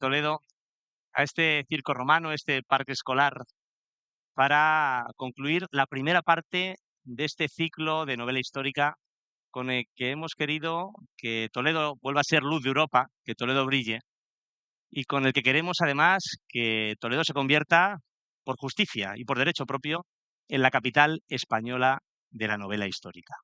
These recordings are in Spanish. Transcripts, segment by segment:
Toledo, a este circo romano, este parque escolar, para concluir la primera parte de este ciclo de novela histórica con el que hemos querido que Toledo vuelva a ser luz de Europa, que Toledo brille, y con el que queremos además que Toledo se convierta, por justicia y por derecho propio, en la capital española de la novela histórica.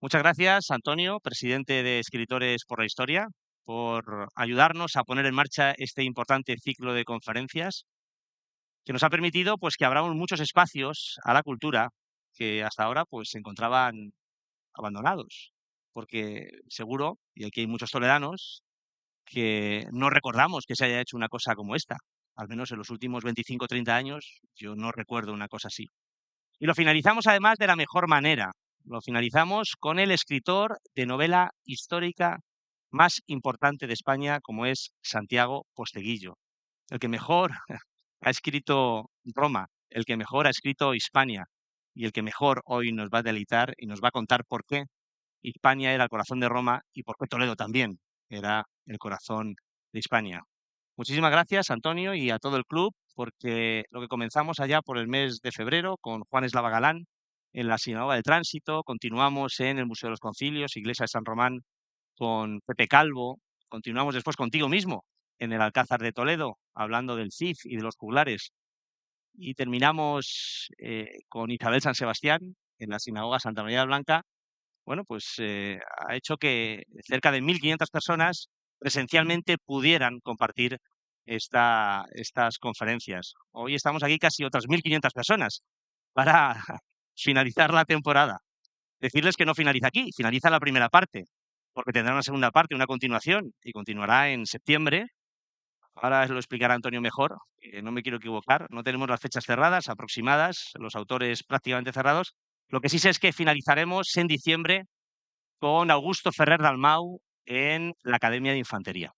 Muchas gracias, Antonio, presidente de Escritores por la Historia, por ayudarnos a poner en marcha este importante ciclo de conferencias que nos ha permitido pues, que abramos muchos espacios a la cultura que hasta ahora pues, se encontraban abandonados. Porque seguro, y aquí hay muchos toledanos, que no recordamos que se haya hecho una cosa como esta. Al menos en los últimos 25 o 30 años yo no recuerdo una cosa así. Y lo finalizamos además de la mejor manera. Lo finalizamos con el escritor de novela histórica más importante de España, como es Santiago Posteguillo, el que mejor ha escrito Roma, el que mejor ha escrito Hispania y el que mejor hoy nos va a deleitar y nos va a contar por qué Hispania era el corazón de Roma y por qué Toledo también era el corazón de Hispania. Muchísimas gracias, Antonio, y a todo el club, porque lo que comenzamos allá por el mes de febrero con Juan Eslava Galán en la Sinagoga del Tránsito, continuamos en el Museo de los Concilios, Iglesia de San Román, con Pepe Calvo, continuamos después contigo mismo en el Alcázar de Toledo, hablando del Cid y de los juglares, y terminamos con Isabel San Sebastián en la Sinagoga Santa María Blanca. Bueno, pues ha hecho que cerca de 1.500 personas presencialmente pudieran compartir estas conferencias. Hoy estamos aquí casi otras 1.500 personas para finalizar la temporada. Decirles que no finaliza aquí, finaliza la primera parte, porque tendrá una segunda parte, una continuación, y continuará en septiembre. Ahora lo explicará Antonio mejor, no me quiero equivocar, no tenemos las fechas cerradas, aproximadas, los autores prácticamente cerrados. Lo que sí sé es que finalizaremos en diciembre con Augusto Ferrer Dalmau en la Academia de Infantería.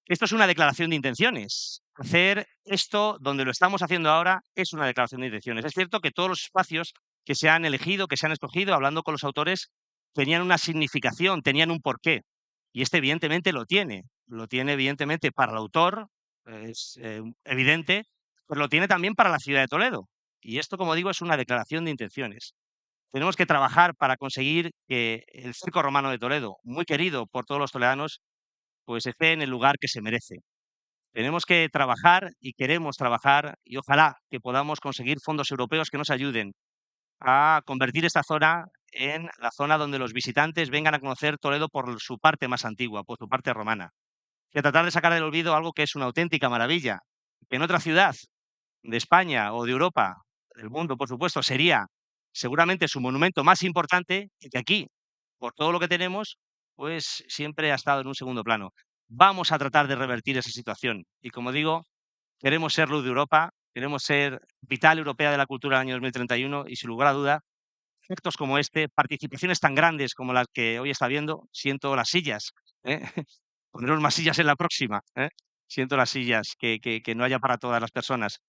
Esto es una declaración de intenciones. Hacer esto donde lo estamos haciendo ahora es una declaración de intenciones. Es cierto que todos los espacios que se han elegido, que se han escogido, hablando con los autores, tenían una significación, tenían un porqué. Y este evidentemente lo tiene. Lo tiene evidentemente para el autor, es evidente, pero lo tiene también para la ciudad de Toledo. Y esto, como digo, es una declaración de intenciones. Tenemos que trabajar para conseguir que el Circo Romano de Toledo, muy querido por todos los toledanos, pues esté en el lugar que se merece. Tenemos que trabajar y queremos trabajar y ojalá que podamos conseguir fondos europeos que nos ayuden a convertir esta zona en la zona donde los visitantes vengan a conocer Toledo por su parte más antigua, por su parte romana. Y a tratar de sacar del olvido algo que es una auténtica maravilla, que en otra ciudad de España o de Europa, del mundo, por supuesto, sería seguramente su monumento más importante y que aquí, por todo lo que tenemos, pues siempre ha estado en un segundo plano. Vamos a tratar de revertir esa situación. Y como digo, queremos ser luz de Europa, queremos ser vital europea de la cultura del año 2031 y sin lugar a duda, efectos como este, participaciones tan grandes como las que hoy está viendo, siento las sillas, ¿eh? Pondremos más sillas en la próxima, ¿eh? Siento las sillas, que no haya para todas las personas.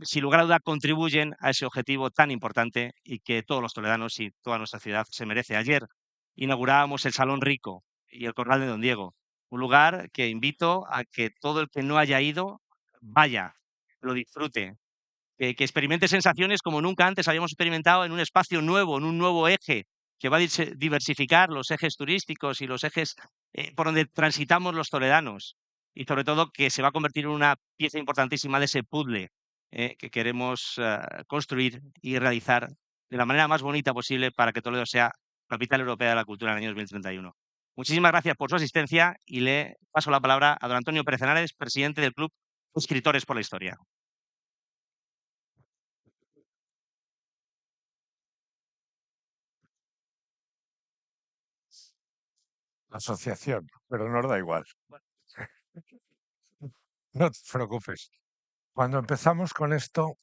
Sin lugar a duda contribuyen a ese objetivo tan importante y que todos los toledanos y toda nuestra ciudad se merece. Ayer inaugurábamos el Salón Rico y el Corral de Don Diego, un lugar que invito a que todo el que no haya ido vaya, lo disfrute, que experimente sensaciones como nunca antes habíamos experimentado en un espacio nuevo, en un nuevo eje que va a diversificar los ejes turísticos y los ejes por donde transitamos los toledanos. Y sobre todo que se va a convertir en una pieza importantísima de ese puzzle que queremos construir y realizar de la manera más bonita posible para que Toledo sea capital europea de la cultura en el año 2031. Muchísimas gracias por su asistencia y le paso la palabra a don Antonio Pérez Henares, presidente del Club Escritores por la Historia. Asociación, pero nos da igual. No te preocupes. Cuando empezamos con esto,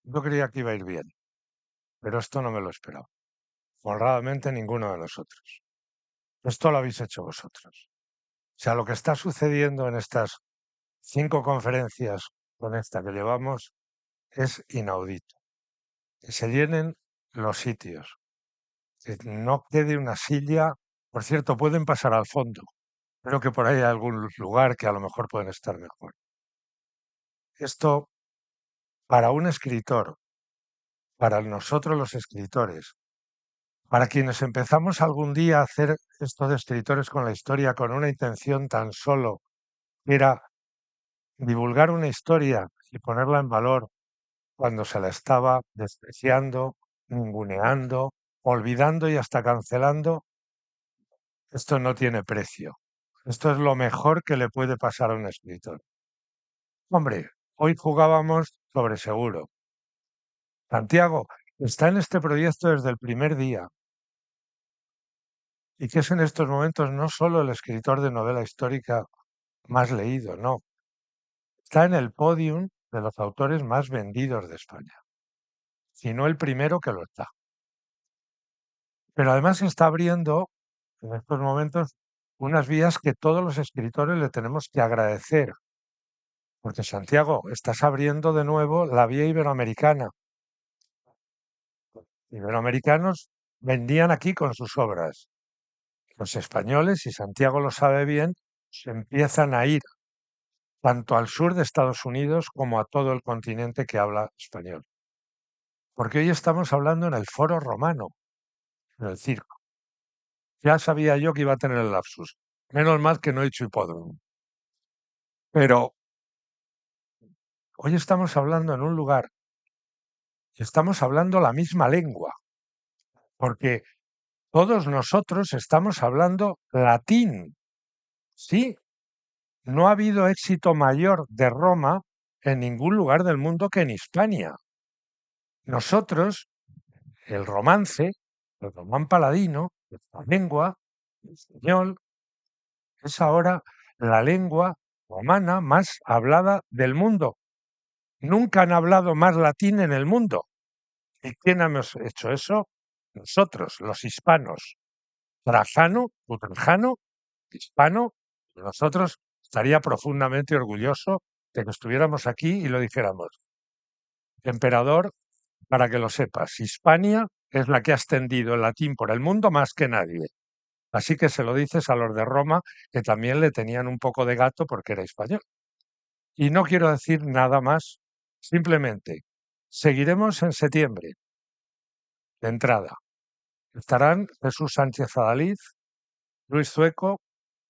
yo creía que iba a ir bien, pero esto no me lo esperaba. Honradamente, ninguno de nosotros. Esto lo habéis hecho vosotros. O sea, lo que está sucediendo en estas 5 conferencias con esta que llevamos es inaudito. Que se llenen los sitios, que no quede una silla. Por cierto, pueden pasar al fondo, Creo que por ahí hay algún lugar que a lo mejor pueden estar mejor. Esto, para un escritor, para nosotros los escritores, para quienes empezamos algún día a hacer esto de escritores con la historia con una intención tan solo, que era divulgar una historia y ponerla en valor cuando se la estaba despreciando, ninguneando, olvidando y hasta cancelando, esto no tiene precio. Esto es lo mejor que le puede pasar a un escritor. Hombre, hoy jugábamos sobre seguro. Santiago está en este proyecto desde el primer día y que es en estos momentos no solo el escritor de novela histórica más leído, no, está en el podium de los autores más vendidos de España, sino el primero que lo está. Pero además está abriendo en estos momentos unas vías que todos los escritores le tenemos que agradecer, porque Santiago, estás abriendo de nuevo la vía iberoamericana. Iberoamericanos vendían aquí con sus obras. Los españoles, y Santiago lo sabe bien, se empiezan a ir tanto al sur de Estados Unidos como a todo el continente que habla español. Porque hoy estamos hablando en el Foro Romano, en el circo. Ya sabía yo que iba a tener el lapsus. Menos mal que no he dicho hipódromo. Pero hoy estamos hablando en un lugar, estamos hablando la misma lengua, porque todos nosotros estamos hablando latín. Sí, no ha habido éxito mayor de Roma en ningún lugar del mundo que en Hispania. Nosotros, el romance, el román paladino, la lengua, el español, es ahora la lengua romana más hablada del mundo. Nunca han hablado más latín en el mundo. ¿Y quién hemos hecho eso? Nosotros, los hispanos. Trajano, Trajano, hispano, nosotros estaría profundamente orgulloso de que estuviéramos aquí y lo dijéramos. Emperador, para que lo sepas, Hispania es la que ha extendido el latín por el mundo más que nadie. Así que se lo dices a los de Roma, que también le tenían un poco de gato porque era español. Y no quiero decir nada más, simplemente seguiremos en septiembre, de entrada. Estarán Jesús Sánchez Adalid, Luis Zueco,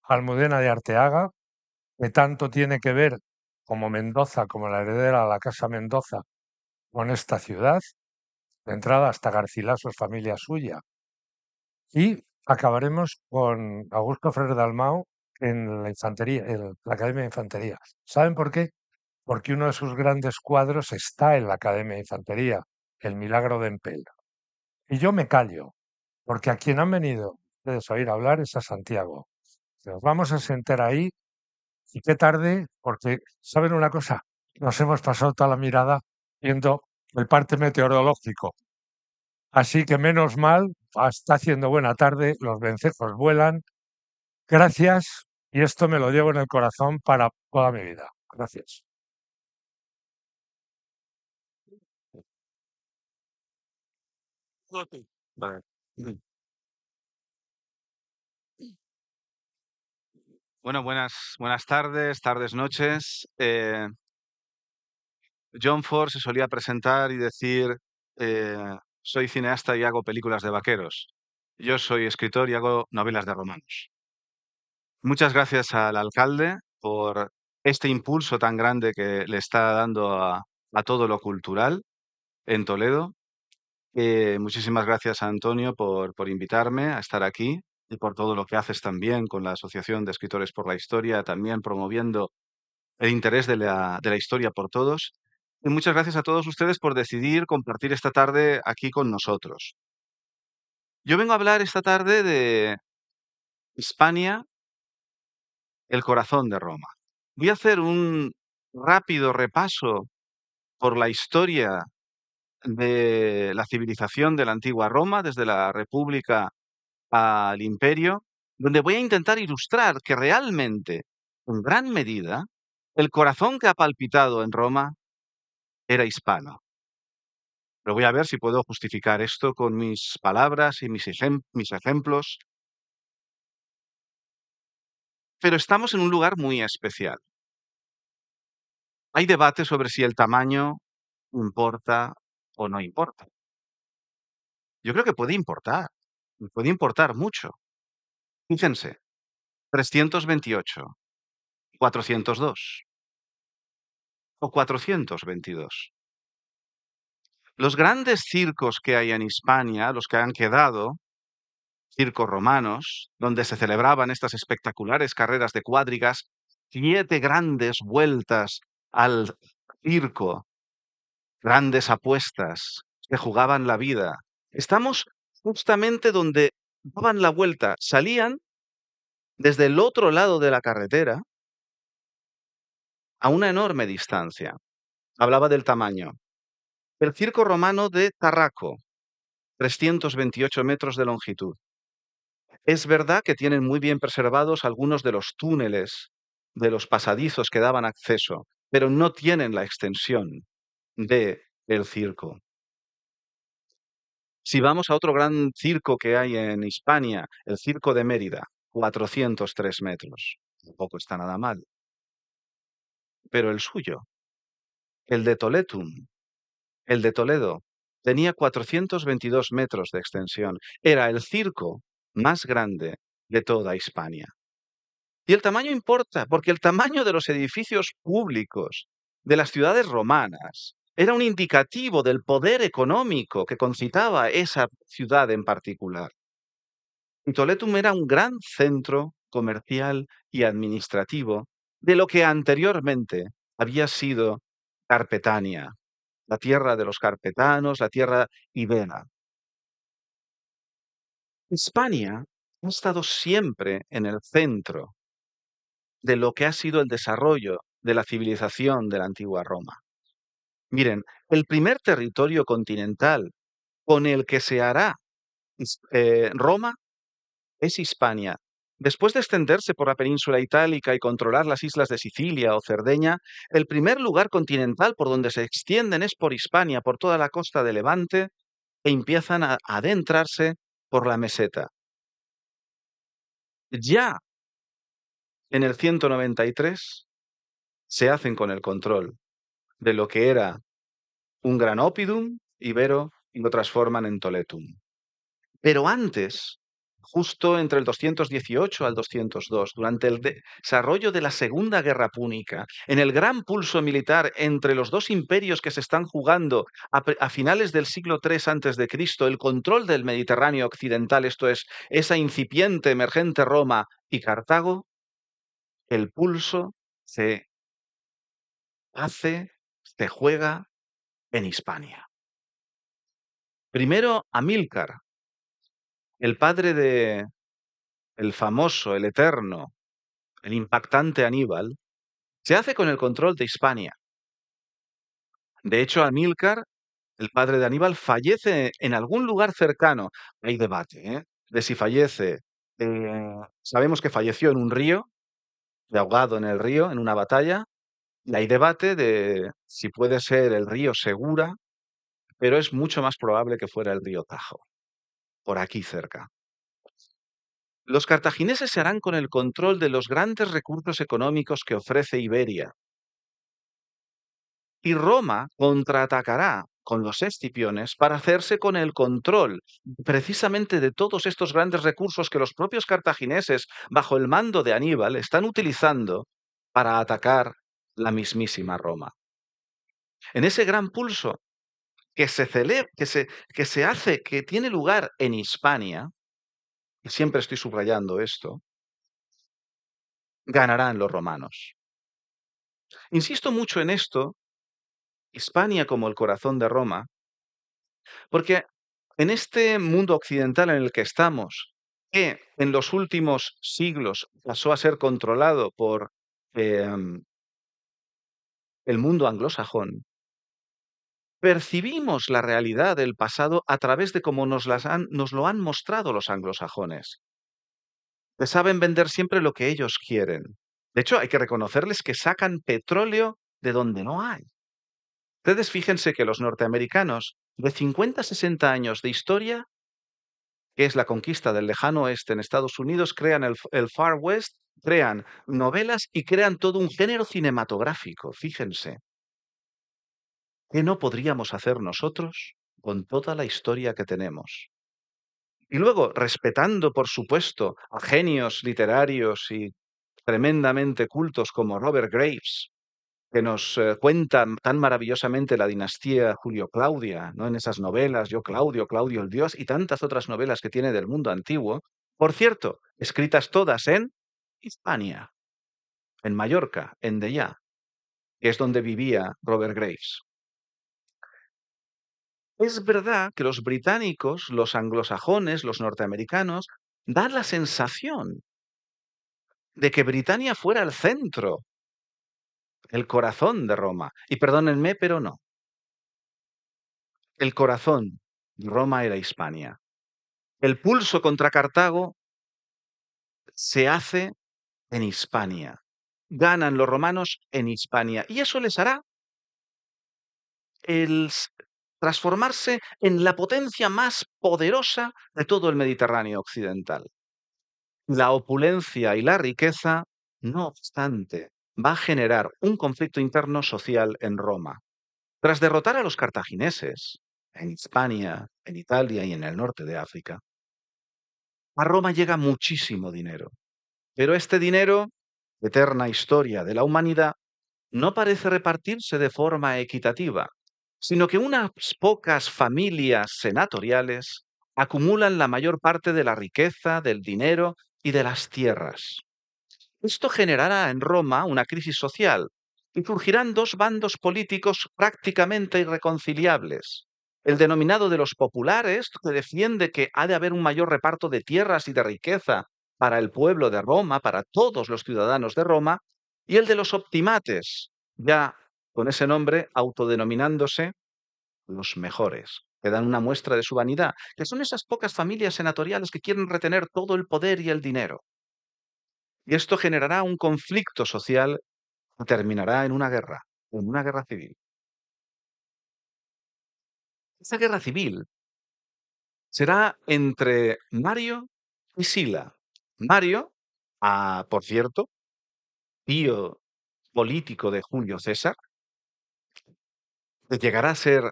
Almudena de Arteaga, que tanto tiene que ver como Mendoza, como la heredera de la Casa Mendoza, con esta ciudad, de entrada hasta Garcilaso es familia suya. Y acabaremos con Augusto Ferrer Dalmau en la infantería, en la Academia de Infantería. ¿Saben por qué? Porque uno de sus grandes cuadros está en la Academia de Infantería, El Milagro de Empel. Y yo me callo, porque a quien han venido ustedes a oír hablar es a Santiago. Nos vamos a sentar ahí y qué tarde, porque, ¿saben una cosa? Nos hemos pasado toda la mirada viendo el parte meteorológico. Así que menos mal, está haciendo buena tarde, los vencejos vuelan. Gracias, y esto me lo llevo en el corazón para toda mi vida. Gracias. Vale. Bueno, buenas tardes, noches. John Ford se solía presentar y decir, soy cineasta y hago películas de vaqueros. Yo soy escritor y hago novelas de romanos. Muchas gracias al alcalde por este impulso tan grande que le está dando a todo lo cultural en Toledo. Muchísimas gracias a Antonio por invitarme a estar aquí y por todo lo que haces también con la Asociación de Escritores por la Historia, también promoviendo el interés de la historia por todos. Y muchas gracias a todos ustedes por decidir compartir esta tarde aquí con nosotros. Yo vengo a hablar esta tarde de Hispania, el corazón de Roma. Voy a hacer un rápido repaso por la historia de la civilización de la antigua Roma, desde la República al Imperio, donde voy a intentar ilustrar que realmente, en gran medida, el corazón que ha palpitado en Roma era hispano. Pero voy a ver si puedo justificar esto con mis palabras y mis ejemplos. pero estamos en un lugar muy especial. Hay debate sobre si el tamaño importa o no importa. Yo creo que puede importar, y puede importar mucho. Fíjense, 328, 402 o 422. Los grandes circos que hay en Hispania, los que han quedado, circos romanos, donde se celebraban estas espectaculares carreras de cuadrigas, 7 grandes vueltas al circo, grandes apuestas, que jugaban la vida. Estamos justamente donde daban la vuelta, salían desde el otro lado de la carretera a una enorme distancia. Hablaba del tamaño. El circo romano de Tarraco, 328 metros de longitud. Es verdad que tienen muy bien preservados algunos de los túneles, de los pasadizos que daban acceso, pero no tienen la extensión del circo. Si vamos a otro gran circo que hay en Hispania, el Circo de Mérida, 403 metros. Tampoco está nada mal. Pero el suyo, el de Toledo, tenía 422 metros de extensión. Era el circo más grande de toda Hispania. Y el tamaño importa, porque el tamaño de los edificios públicos de las ciudades romanas era un indicativo del poder económico que concitaba esa ciudad en particular. Y Toletum era un gran centro comercial y administrativo de lo que anteriormente había sido Carpetania, la tierra de los carpetanos, la tierra ibera. Hispania ha estado siempre en el centro de lo que ha sido el desarrollo de la civilización de la antigua Roma. Miren, el primer territorio continental con el que se hará Roma es Hispania. Después de extenderse por la península itálica y controlar las islas de Sicilia o Cerdeña, el primer lugar continental por donde se extienden es por Hispania, por toda la costa de Levante, e empiezan a adentrarse por la meseta. Ya en el 193 se hacen con el control de lo que era un gran oppidum ibero y lo transforman en Toletum. Pero antes, justo entre el 218 al 202, durante el desarrollo de la Segunda Guerra Púnica, en el gran pulso militar entre los dos imperios que se están jugando a finales del siglo III a.C., el control del Mediterráneo occidental, esto es, esa incipiente, emergente Roma y Cartago, el pulso se juega en Hispania. Primero, Amílcar, el padre de el famoso, el eterno, el impactante Aníbal, se hace con el control de Hispania. De hecho, Amílcar, el padre de Aníbal, fallece en algún lugar cercano. Hay debate, de si fallece. Sabemos que falleció en un río, de ahogado en el río, en una batalla. Y hay debate de si puede ser el río Segura, pero es mucho más probable que fuera el río Tajo, por aquí cerca. Los cartagineses se harán con el control de los grandes recursos económicos que ofrece Iberia. Y Roma contraatacará con los escipiones para hacerse con el control precisamente de todos estos grandes recursos que los propios cartagineses, bajo el mando de Aníbal, están utilizando para atacar la mismísima Roma. En ese gran pulso que se hace, que tiene lugar en Hispania, y siempre estoy subrayando esto, ganarán los romanos. Insisto mucho en esto, Hispania como el corazón de Roma, porque en este mundo occidental en el que estamos, que en los últimos siglos pasó a ser controlado por el mundo anglosajón, percibimos la realidad del pasado a través de cómo nos lo han mostrado los anglosajones. Que saben vender siempre lo que ellos quieren. De hecho, hay que reconocerles que sacan petróleo de donde no hay. Ustedes fíjense que los norteamericanos, de 50 a 60 años de historia, que es la conquista del lejano oeste en Estados Unidos, crean el Far West crean novelas y crean todo un género cinematográfico, fíjense, que no podríamos hacer nosotros con toda la historia que tenemos. Y luego, respetando, por supuesto, a genios literarios y tremendamente cultos como Robert Graves, que nos cuentan tan maravillosamente la dinastía Julio-Claudia, ¿no? En esas novelas, Yo Claudio, Claudio el Dios y tantas otras novelas que tiene del mundo antiguo, por cierto, escritas todas en Hispania, en Mallorca, en Deià, que es donde vivía Robert Graves. Es verdad que los británicos, los anglosajones, los norteamericanos, dan la sensación de que Britania fuera el centro, el corazón de Roma. Y perdónenme, pero no. El corazón de Roma era Hispania. El pulso contra Cartago se hace en Hispania. Ganan los romanos en Hispania. Y eso les hará transformarse en la potencia más poderosa de todo el Mediterráneo occidental. La opulencia y la riqueza, no obstante, va a generar un conflicto interno social en Roma. Tras derrotar a los cartagineses en Hispania, en Italia y en el norte de África, a Roma llega muchísimo dinero. Pero este dinero, eterna historia de la humanidad, no parece repartirse de forma equitativa, sino que unas pocas familias senatoriales acumulan la mayor parte de la riqueza, del dinero y de las tierras. Esto generará en Roma una crisis social y surgirán dos bandos políticos prácticamente irreconciliables. El denominado de los populares, que defiende que ha de haber un mayor reparto de tierras y de riqueza para el pueblo de Roma, para todos los ciudadanos de Roma, y el de los optimates, ya con ese nombre autodenominándose los mejores, que dan una muestra de su vanidad, que son esas pocas familias senatoriales que quieren retener todo el poder y el dinero. Y esto generará un conflicto social que terminará en una guerra civil. Esa guerra civil será entre Mario y Sila. Mario, por cierto, tío político de Julio César, llegará a ser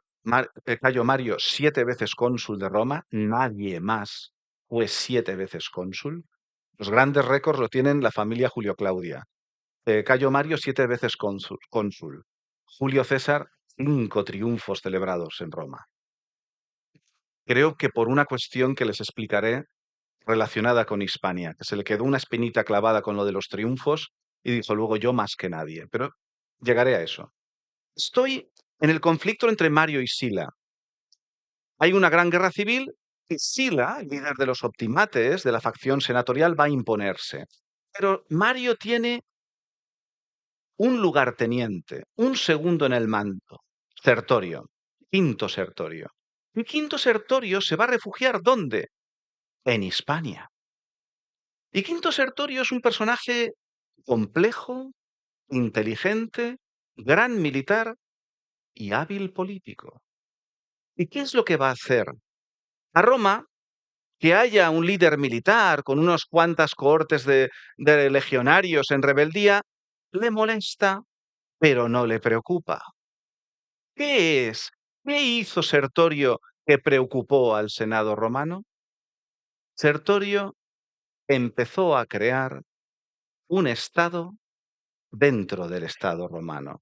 Cayo Mario 7 veces cónsul de Roma, nadie más fue 7 veces cónsul. Los grandes récords lo tienen la familia Julio Claudia. Cayo Mario 7 veces cónsul. Julio César 5 triunfos celebrados en Roma. Creo que por una cuestión que les explicaré relacionada con Hispania, que se le quedó una espinita clavada con lo de los triunfos y dijo luego yo más que nadie, pero llegaré a eso. Estoy en el conflicto entre Mario y Sila. Hay una gran guerra civil y Sila, el líder de los optimates, de la facción senatorial, va a imponerse. Pero Mario tiene un lugarteniente, un segundo en el mando, Sertorio, Quinto Sertorio. Y Quinto Sertorio se va a refugiar ¿dónde? En Hispania. Y Quinto Sertorio es un personaje complejo, inteligente, gran militar y hábil político. ¿Y qué es lo que va a hacer? A Roma, que haya un líder militar con unas cuantas cohortes de legionarios en rebeldía, le molesta, pero no le preocupa. ¿Qué es? ¿Qué hizo Sertorio que preocupó al Senado romano? Sertorio empezó a crear un Estado dentro del Estado romano.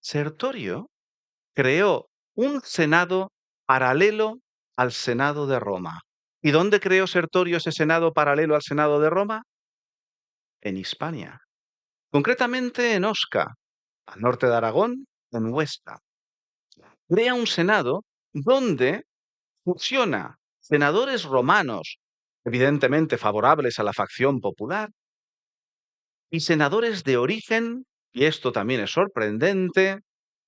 Sertorio creó un Senado paralelo al Senado de Roma. ¿Y dónde creó Sertorio ese Senado paralelo al Senado de Roma? En Hispania. Concretamente en Osca, al norte de Aragón, en Huesca. Crea un Senado donde fusiona senadores romanos, evidentemente favorables a la facción popular, y senadores de origen, y esto también es sorprendente,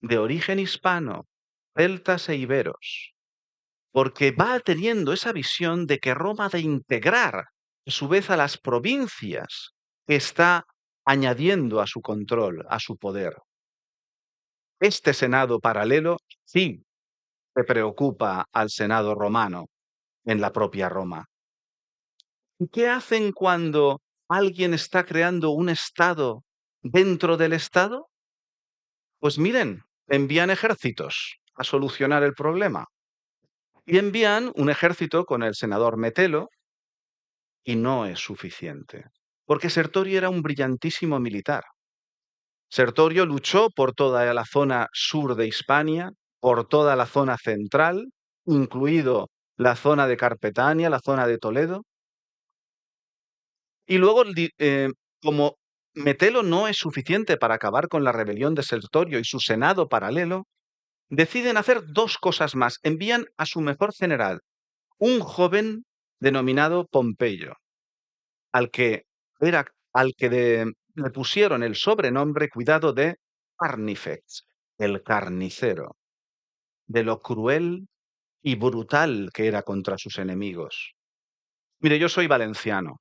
de origen hispano, celtas e iberos, porque va teniendo esa visión de que Roma ha de integrar a su vez a las provincias que está añadiendo a su control, a su poder. Este Senado paralelo sí que preocupa al Senado romano en la propia Roma. ¿Y qué hacen cuando ¿Alguien está creando un Estado dentro del Estado? Pues miren, envían ejércitos a solucionar el problema. Y envían un ejército con el senador Metelo, y no es suficiente, porque Sertorio era un brillantísimo militar. Sertorio luchó por toda la zona sur de Hispania, por toda la zona central, incluido la zona de Carpetania, la zona de Toledo. Y luego, como Metelo no es suficiente para acabar con la rebelión de Sertorio y su senado paralelo, deciden hacer dos cosas más. Envían a su mejor general, un joven denominado Pompeyo, al que le pusieron el sobrenombre, cuidado, de Carnifex, el carnicero, de lo cruel y brutal que era contra sus enemigos. Mire, yo soy valenciano.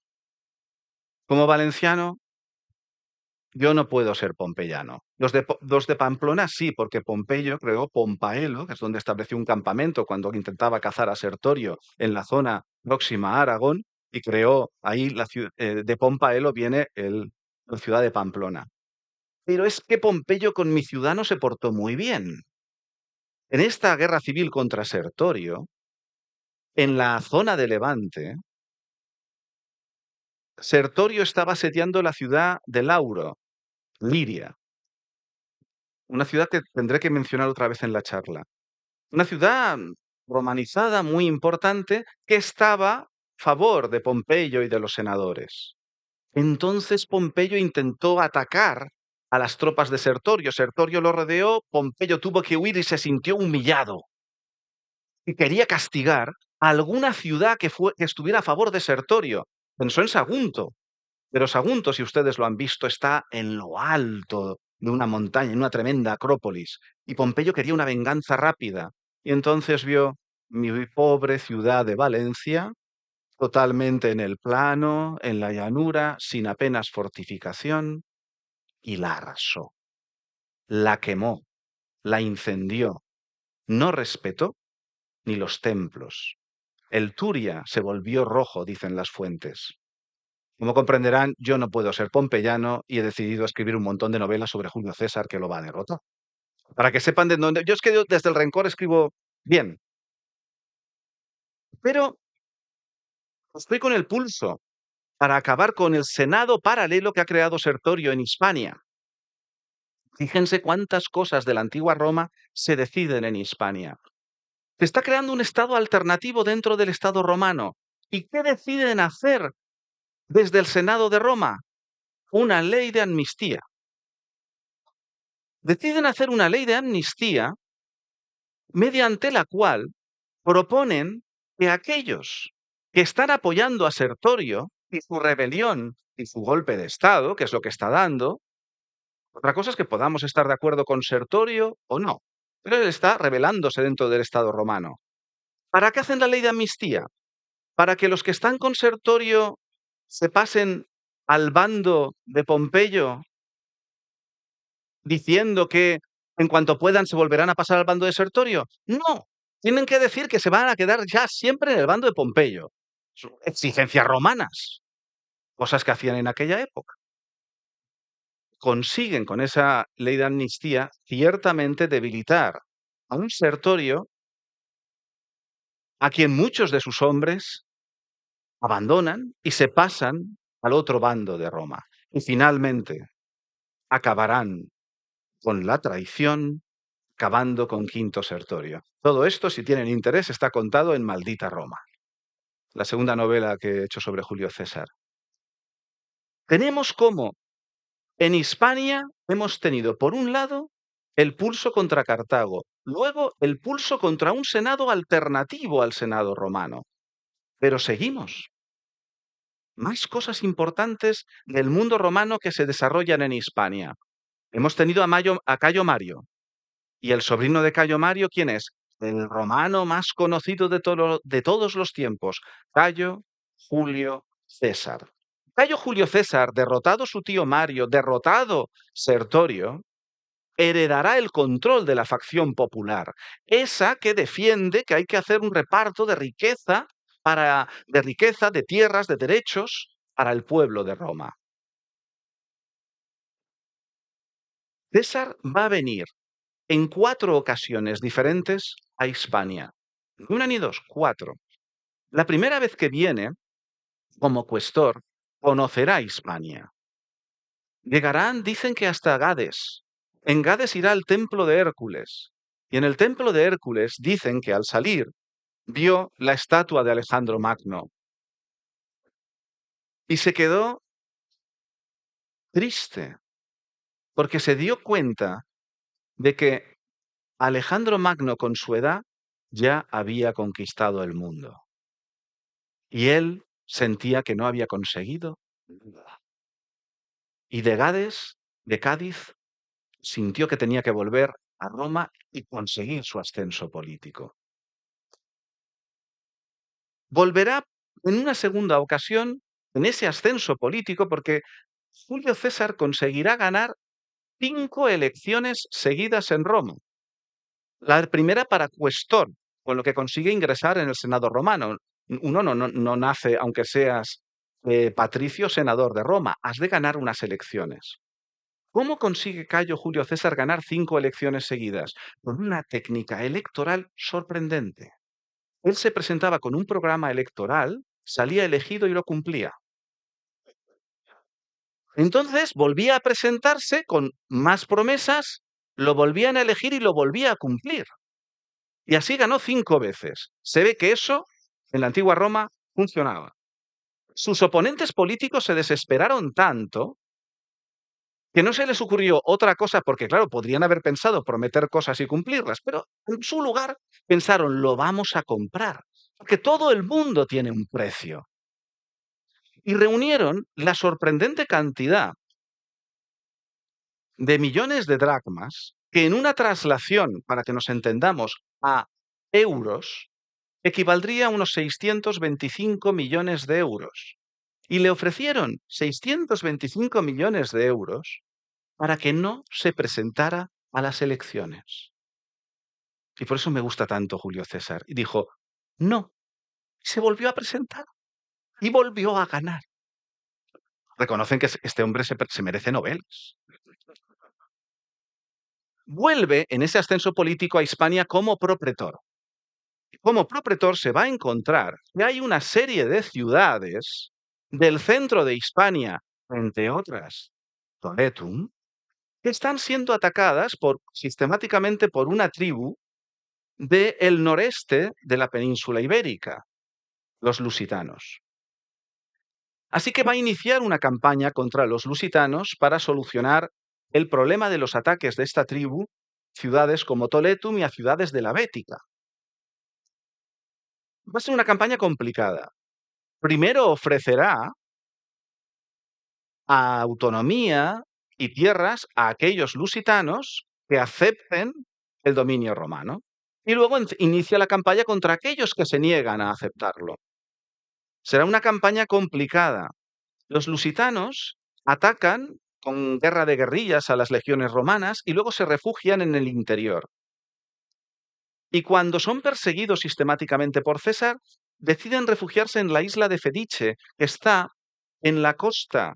Como valenciano, yo no puedo ser pompeyano. Los de Pamplona sí, porque Pompeyo creó Pompaelo, que es donde estableció un campamento cuando intentaba cazar a Sertorio en la zona próxima a Aragón, y creó ahí de Pompaelo viene la ciudad de Pamplona. Pero es que Pompeyo con mi ciudad no se portó muy bien. En esta guerra civil contra Sertorio, en la zona de Levante, Sertorio estaba asediando la ciudad de Lauro, Liria, una ciudad que tendré que mencionar otra vez en la charla. Una ciudad romanizada muy importante que estaba a favor de Pompeyo y de los senadores. Entonces Pompeyo intentó atacar a las tropas de Sertorio. Sertorio lo rodeó, Pompeyo tuvo que huir y se sintió humillado. Y quería castigar a alguna ciudad que estuviera a favor de Sertorio. Pensó en Sagunto, pero Sagunto, si ustedes lo han visto, está en lo alto de una montaña, en una tremenda acrópolis. Y Pompeyo quería una venganza rápida. Y entonces vio mi pobre ciudad de Valencia, totalmente en el plano, en la llanura, sin apenas fortificación, y la arrasó. La quemó, la incendió. No respetó ni los templos. El Turia se volvió rojo, dicen las fuentes. Como comprenderán, yo no puedo ser pompeyano y he decidido escribir un montón de novelas sobre Julio César que lo va a derrotar. Para que sepan de dónde... Yo es que desde el rencor escribo bien. Pero estoy con el pulso para acabar con el Senado paralelo que ha creado Sertorio en Hispania. Fíjense cuántas cosas de la antigua Roma se deciden en Hispania. Se está creando un Estado alternativo dentro del Estado romano. ¿Y qué deciden hacer desde el Senado de Roma? Una ley de amnistía. Deciden hacer una ley de amnistía mediante la cual proponen que aquellos que están apoyando a Sertorio y su rebelión y su golpe de Estado, que es lo que está dando, otra cosa es que podamos estar de acuerdo con Sertorio o no, pero él está rebelándose dentro del Estado romano. ¿Para qué hacen la ley de amnistía? Para que los que están con Sertorio se pasen al bando de Pompeyo diciendo que en cuanto puedan se volverán a pasar al bando de Sertorio. No, tienen que decir que se van a quedar ya siempre en el bando de Pompeyo. Son exigencias romanas, cosas que hacían en aquella época. Consiguen con esa ley de amnistía ciertamente debilitar a un Sertorio a quien muchos de sus hombres abandonan y se pasan al otro bando de Roma. Y finalmente acabarán con la traición, acabando con Quinto Sertorio. Todo esto, si tienen interés, está contado en Maldita Roma, la segunda novela que he hecho sobre Julio César. Tenemos cómo en Hispania hemos tenido, por un lado, el pulso contra Cartago, luego el pulso contra un senado alternativo al senado romano. Pero seguimos. Más cosas importantes del mundo romano que se desarrollan en Hispania. Hemos tenido a Cayo Mario. ¿Y el sobrino de Cayo Mario quién es? El romano más conocido de todos los tiempos, Cayo Julio César. Cayo Julio César, derrotado su tío Mario, derrotado Sertorio, heredará el control de la facción popular, esa que defiende que hay que hacer un reparto de riqueza, de tierras, de derechos, para el pueblo de Roma. César va a venir en 4 ocasiones diferentes a Hispania. Ni una ni dos, 4. La primera vez que viene, como cuestor, conocerá Hispania. Llegarán, dicen que hasta Gades. En Gades irá al templo de Hércules. Y en el templo de Hércules dicen que al salir vio la estatua de Alejandro Magno. Y se quedó triste, porque se dio cuenta de que Alejandro Magno con su edad ya había conquistado el mundo. Y él sentía que no había conseguido nada. Y de Gades, de Cádiz, sintió que tenía que volver a Roma y conseguir su ascenso político. Volverá en una segunda ocasión en ese ascenso político porque Julio César conseguirá ganar 5 elecciones seguidas en Roma. La primera para cuestor, con lo que consigue ingresar en el Senado romano. Uno no nace, aunque seas patricio senador de Roma, has de ganar unas elecciones. ¿Cómo consigue Cayo Julio César ganar 5 elecciones seguidas? Con una técnica electoral sorprendente. Él se presentaba con un programa electoral, salía elegido y lo cumplía. Entonces volvía a presentarse con más promesas, lo volvían a elegir y lo volvía a cumplir. Y así ganó 5 veces. Se ve que eso en la antigua Roma funcionaba. Sus oponentes políticos se desesperaron tanto que no se les ocurrió otra cosa, porque claro, podrían haber pensado prometer cosas y cumplirlas, pero en su lugar pensaron, lo vamos a comprar, porque todo el mundo tiene un precio. Y reunieron la sorprendente cantidad de millones de dracmas que en una traslación, para que nos entendamos, a euros, equivaldría a unos 625 millones de euros. Y le ofrecieron 625 millones de euros para que no se presentara a las elecciones. Y por eso me gusta tanto Julio César. Y dijo, no, se volvió a presentar y volvió a ganar. Reconocen que este hombre se merece Nobeles. Vuelve en ese ascenso político a Hispania como propretor. Como propretor se va a encontrar que hay una serie de ciudades del centro de Hispania, entre otras, Toletum, que están siendo atacadas sistemáticamente por una tribu del noreste de la península ibérica, los lusitanos. Así que va a iniciar una campaña contra los lusitanos para solucionar el problema de los ataques de esta tribu, ciudades como Toletum y a ciudades de la Bética. Va a ser una campaña complicada. Primero ofrecerá autonomía y tierras a aquellos lusitanos que acepten el dominio romano. Y luego inicia la campaña contra aquellos que se niegan a aceptarlo. Será una campaña complicada. Los lusitanos atacan con guerra de guerrillas a las legiones romanas y luego se refugian en el interior. Y cuando son perseguidos sistemáticamente por César, deciden refugiarse en la isla de Fedice, que está en la costa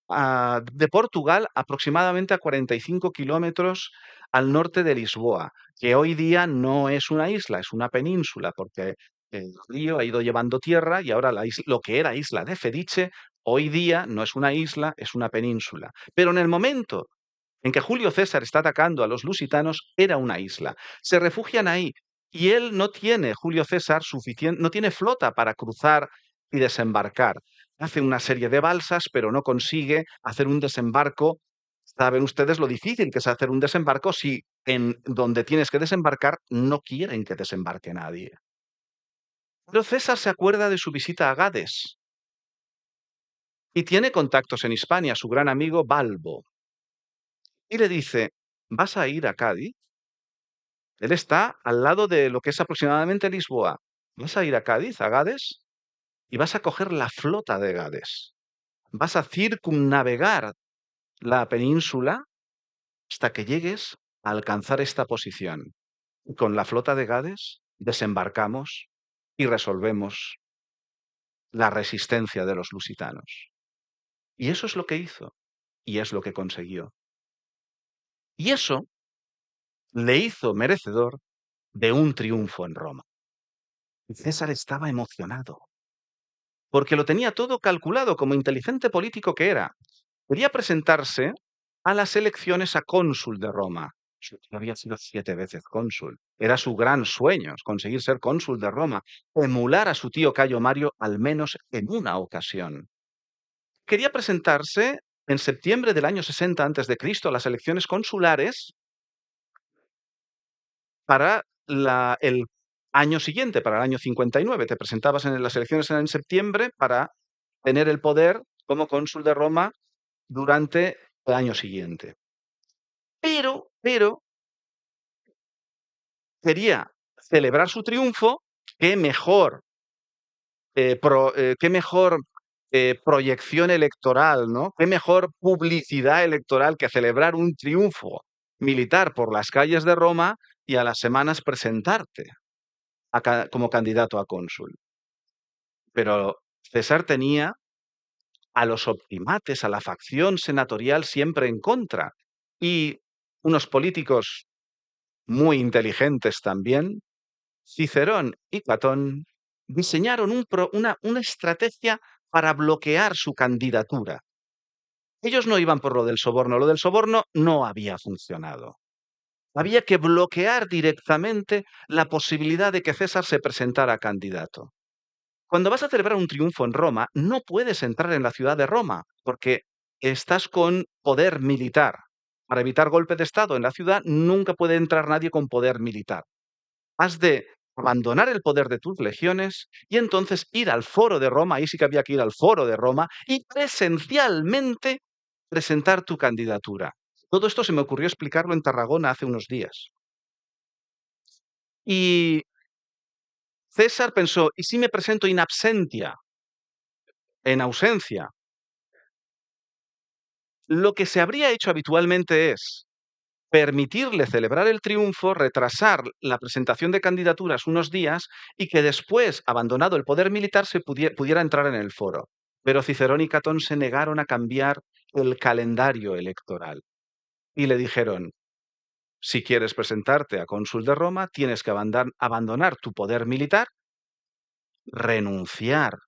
de Portugal, aproximadamente a 45 kilómetros al norte de Lisboa, que hoy día no es una isla, es una península, porque el río ha ido llevando tierra y ahora lo que era isla de Fedice, hoy día no es una isla, es una península. Pero en el momento en que Julio César está atacando a los lusitanos, era una isla. Se refugian ahí y él no tiene, Julio César, no tiene flota para cruzar y desembarcar. Hace una serie de balsas, pero no consigue hacer un desembarco. Saben ustedes lo difícil que es hacer un desembarco si en donde tienes que desembarcar no quieren que desembarque nadie. Pero César se acuerda de su visita a Gades y tiene contactos en Hispania, su gran amigo Balbo. Y le dice, ¿vas a ir a Cádiz? Él está al lado de lo que es aproximadamente Lisboa. ¿Vas a ir a Cádiz, a Gades? Y vas a coger la flota de Gades. Vas a circunnavegar la península hasta que llegues a alcanzar esta posición. Y con la flota de Gades desembarcamos y resolvemos la resistencia de los lusitanos. Y eso es lo que hizo, y es lo que consiguió. Y eso le hizo merecedor de un triunfo en Roma. Y César estaba emocionado, porque lo tenía todo calculado como inteligente político que era. Quería presentarse a las elecciones a cónsul de Roma. Su tío había sido 7 veces cónsul. Era su gran sueño, conseguir ser cónsul de Roma, emular a su tío Cayo Mario al menos en una ocasión. Quería presentarse en septiembre del año 60 a.C. a las elecciones consulares para el año siguiente, para el año 59. Te presentabas en las elecciones en septiembre para tener el poder como cónsul de Roma durante el año siguiente. Pero quería celebrar su triunfo, qué mejor, proyección electoral, ¿no? Qué mejor publicidad electoral que celebrar un triunfo militar por las calles de Roma y a las semanas presentarte como candidato a cónsul. Pero César tenía a los optimates, a la facción senatorial siempre en contra, y unos políticos muy inteligentes también, Cicerón y Catón, diseñaron una estrategia para bloquear su candidatura. Ellos no iban por lo del soborno no había funcionado. Había que bloquear directamente la posibilidad de que César se presentara candidato. Cuando vas a celebrar un triunfo en Roma, no puedes entrar en la ciudad de Roma, porque estás con poder militar. Para evitar golpe de Estado en la ciudad, nunca puede entrar nadie con poder militar. Has de abandonar el poder de tus legiones y entonces ir al foro de Roma, ahí sí que había que ir al foro de Roma, y presencialmente presentar tu candidatura. Todo esto se me ocurrió explicarlo en Tarragona hace unos días. Y César pensó, ¿y si me presento in absentia? En ausencia. Lo que se habría hecho habitualmente es permitirle celebrar el triunfo, retrasar la presentación de candidaturas unos días y que después, abandonado el poder militar, se pudiera entrar en el foro. Pero Cicerón y Catón se negaron a cambiar el calendario electoral y le dijeron, si quieres presentarte a cónsul de Roma, tienes que abandonar tu poder militar, renunciar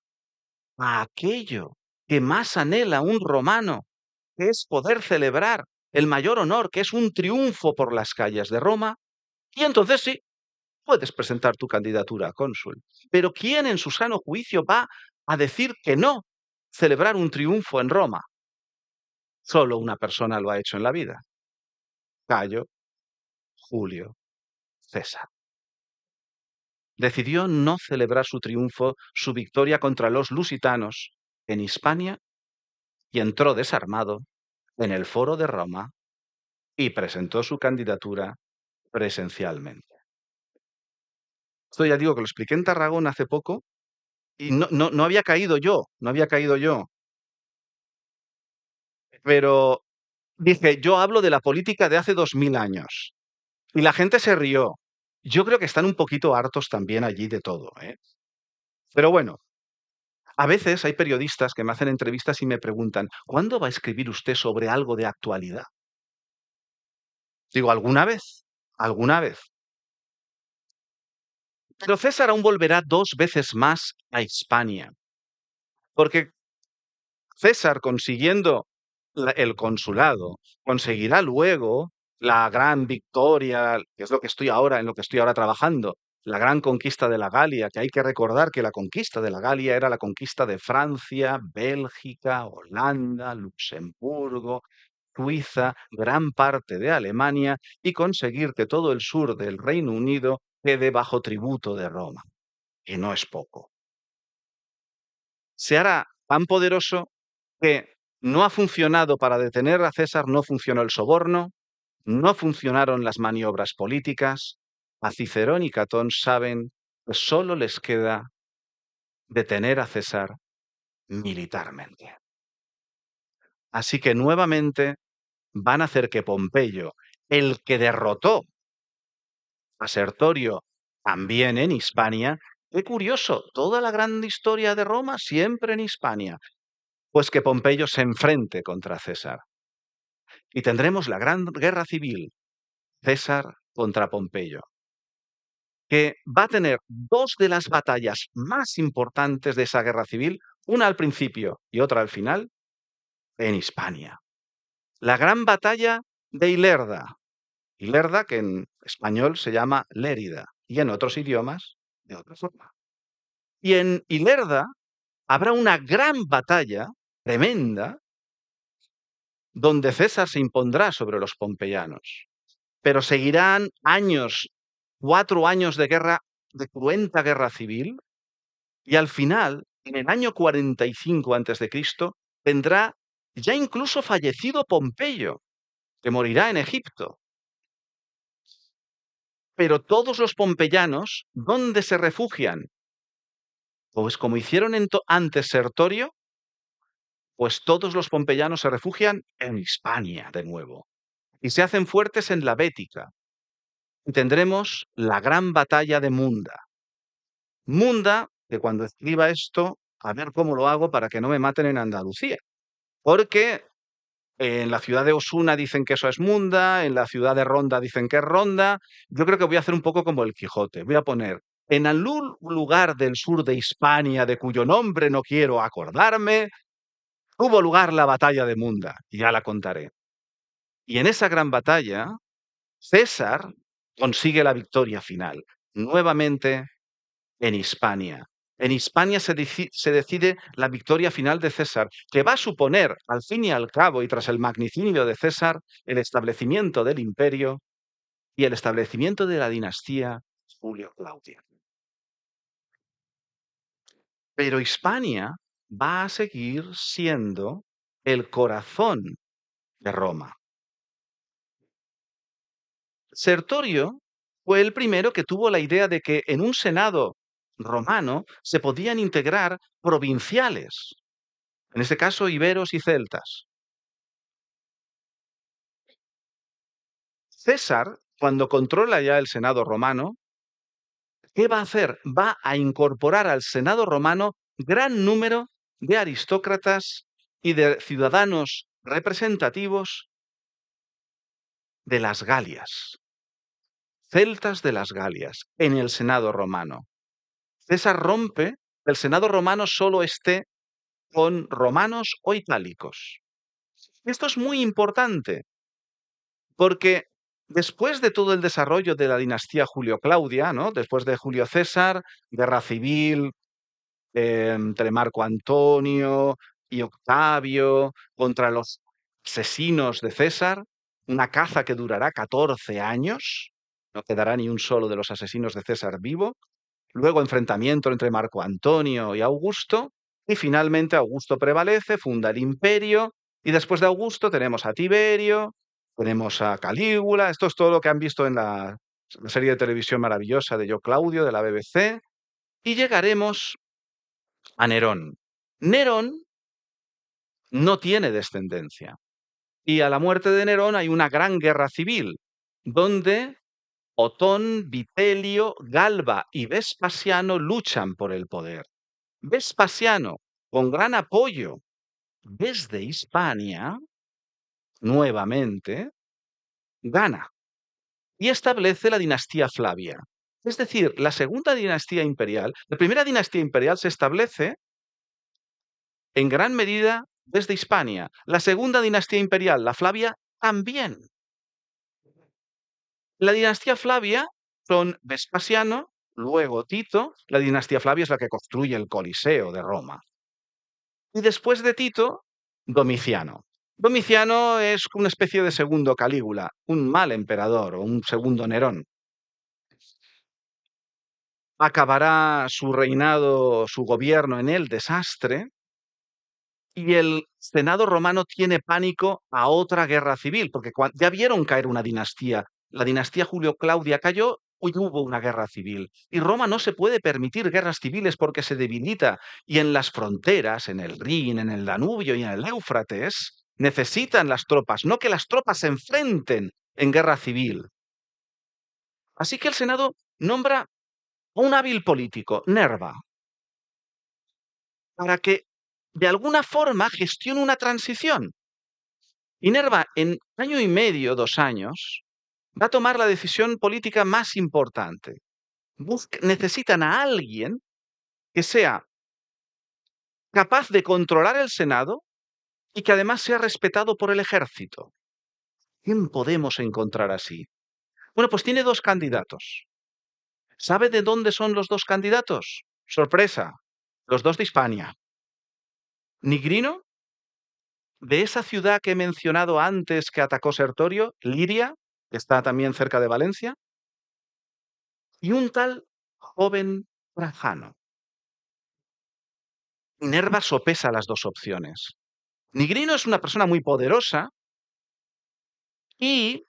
a aquello que más anhela un romano, que es poder celebrar el mayor honor, que es un triunfo por las calles de Roma, y entonces sí, puedes presentar tu candidatura a cónsul. Pero ¿quién en su sano juicio va a decir que no celebrar un triunfo en Roma? Solo una persona lo ha hecho en la vida. Cayo Julio César. Decidió no celebrar su triunfo, su victoria contra los lusitanos en Hispania, y entró desarmado en el foro de Roma y presentó su candidatura presencialmente. Esto ya digo que lo expliqué en Tarragona hace poco y no había caído yo. Pero dije, yo hablo de la política de hace 2000 años. Y la gente se rió. Yo creo que están un poquito hartos también allí de todo, ¿eh? Pero bueno, a veces hay periodistas que me hacen entrevistas y me preguntan, ¿cuándo va a escribir usted sobre algo de actualidad? Digo, ¿alguna vez? ¿Alguna vez? Pero César aún volverá 2 veces más a Hispania. Porque César, consiguiendo el consulado, conseguirá luego la gran victoria, que es en lo que estoy ahora trabajando, la gran conquista de la Galia, que hay que recordar que la conquista de la Galia era la conquista de Francia, Bélgica, Holanda, Luxemburgo, Suiza, gran parte de Alemania, y conseguir que todo el sur del Reino Unido quede bajo tributo de Roma, que no es poco. Se hará tan poderoso que no ha funcionado para detener a César, no funcionó el soborno, no funcionaron las maniobras políticas. A Cicerón y Catón saben que solo les queda detener a César militarmente. Así que nuevamente van a hacer que Pompeyo, el que derrotó a Sertorio también en Hispania, Qué curioso, toda la gran historia de Roma siempre en Hispania. Pues que Pompeyo se enfrente contra César. Y tendremos la gran guerra civil, César contra Pompeyo, que va a tener dos de las batallas más importantes de esa guerra civil, una al principio y otra al final, en Hispania. La gran batalla de Ilerda. Ilerda, que en español se llama Lérida, y en otros idiomas de otra forma. Y en Ilerda habrá una gran batalla tremenda donde César se impondrá sobre los pompeyanos. Pero seguirán años, 4 años de guerra, de cruenta guerra civil, y al final, en el año 45 a.C., tendrá ya incluso fallecido Pompeyo, que morirá en Egipto. Pero todos los pompeyanos, ¿dónde se refugian? Pues como hicieron antes Sertorio, pues todos los pompeyanos se refugian en Hispania de nuevo y se hacen fuertes en la Bética. Y tendremos la gran batalla de Munda. Munda, que cuando escriba esto, a ver cómo lo hago para que no me maten en Andalucía. Porque en la ciudad de Osuna dicen que eso es Munda, en la ciudad de Ronda dicen que es Ronda. Yo creo que voy a hacer un poco como el Quijote. Voy a poner en algún lugar del sur de Hispania, de cuyo nombre no quiero acordarme, tuvo lugar la batalla de Munda. Y ya la contaré. Y en esa gran batalla, César consigue la victoria final. Nuevamente en Hispania. En Hispania se decide la victoria final de César, que va a suponer, al fin y al cabo, y tras el magnicidio de César, el establecimiento del imperio y el establecimiento de la dinastía Julio-Claudia. Pero Hispania va a seguir siendo el corazón de Roma. Sertorio fue el primero que tuvo la idea de que en un senado romano se podían integrar provinciales, en este caso iberos y celtas. César, cuando controla ya el senado romano, ¿qué va a hacer? Va a incorporar al senado romano gran número de aristócratas y de ciudadanos representativos de las Galias, celtas de las Galias, en el senado romano. César rompe que el senado romano solo esté con romanos o itálicos. Esto es muy importante porque después de todo el desarrollo de la dinastía Julio-Claudia, ¿no? Después de Julio César, guerra civil entre Marco Antonio y Octavio contra los asesinos de César, una caza que durará 14 años, no quedará ni un solo de los asesinos de César vivo. Luego enfrentamiento entre Marco Antonio y Augusto, y finalmente Augusto prevalece, funda el imperio, y después de Augusto tenemos a Tiberio, tenemos a Calígula. Esto es todo lo que han visto en la serie de televisión maravillosa de Yo Claudio, de la BBC, y llegaremos a Nerón. Nerón no tiene descendencia, y a la muerte de Nerón hay una gran guerra civil, donde Otón, Vitelio, Galba y Vespasiano luchan por el poder. Vespasiano, con gran apoyo desde Hispania, nuevamente, gana y establece la dinastía Flavia. Es decir, la segunda dinastía imperial, la primera dinastía imperial se establece en gran medida desde Hispania. La segunda dinastía imperial, la Flavia, también. La dinastía Flavia son Vespasiano, luego Tito. La dinastía Flavia es la que construye el Coliseo de Roma. Y después de Tito, Domiciano. Domiciano es una especie de segundo Calígula, un mal emperador o un segundo Nerón. Acabará su reinado, su gobierno en el desastre, y el Senado romano tiene pánico a otra guerra civil, porque ya vieron caer una dinastía. La dinastía Julio-Claudia cayó, hoy hubo una guerra civil. Y Roma no se puede permitir guerras civiles porque se debilita. Y en las fronteras, en el Rin, en el Danubio y en el Éufrates, necesitan las tropas, no que las tropas se enfrenten en guerra civil. Así que el Senado nombra a un hábil político, Nerva, para que de alguna forma gestione una transición. Y Nerva, en año y medio, 2 años, va a tomar la decisión política más importante. Necesitan a alguien que sea capaz de controlar el Senado y que además sea respetado por el ejército. ¿Quién podemos encontrar así? Bueno, pues tiene 2 candidatos. ¿Sabe de dónde son los 2 candidatos? Sorpresa, los 2 de Hispania. Nigrino, de esa ciudad que he mencionado antes que atacó Sertorio, Liria, que está también cerca de Valencia, y un tal joven Trajano. Nerva sopesa las 2 opciones. Nigrino es una persona muy poderosa y